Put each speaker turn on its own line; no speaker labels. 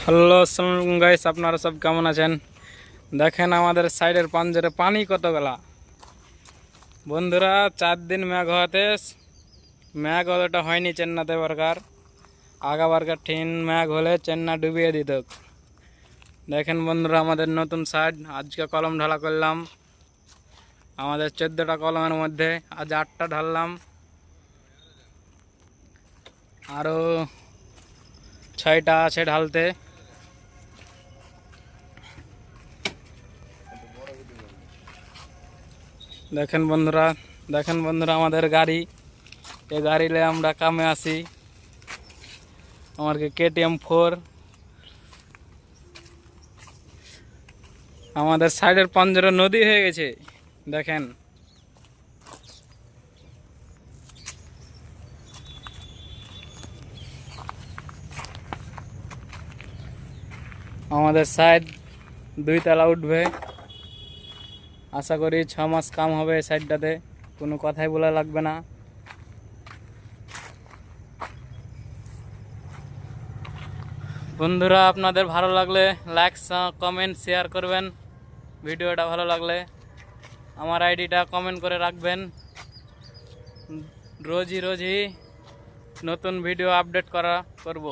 Hello আসসালামু guys, আপনারা সব কেমন আছেন? দেখেন আমাদের সাইডের পাঞ্জরে পানি কতগুলা। বন্ধুরা, 4 দিন মেঘ হওয়াতে মেঘ অতটা হয়নি চেন্নাতে বারকার। বারকার ঠিন মেঘ হলে চেন্না ডুবিয়ে দিত। দেখেন বন্ধুরা, আমাদের নতুন সাইড আজকে কলম ঢালা করলাম। আমাদের 14টা কলমের মধ্যে আজ 8টা ঢাললাম, আরও 6টা আছে ঢালতে। দেখেন বন্ধুরা আমাদের গাড়ি, এই গাড়িলে আমরা কামে আসি। আমার KTM 4। আমাদের সাইডের পাঞ্জরে নদী হয়ে গেছে। দেখেন আমাদের সাইড 2 তলা উঠবে। আশা করি 6 মাস কাম হবে এই সাইডটাতে, কোনো কথাই বলা লাগবে না। বন্ধুরা, আপনাদের ভালো লাগলে লাইক কমেন্ট শেয়ার করবেন। ভিডিওটা ভালো লাগলে আমার আইডিটা কমেন্ট করে রাখবেন। রোজই নতুন ভিডিও আপডেট করব।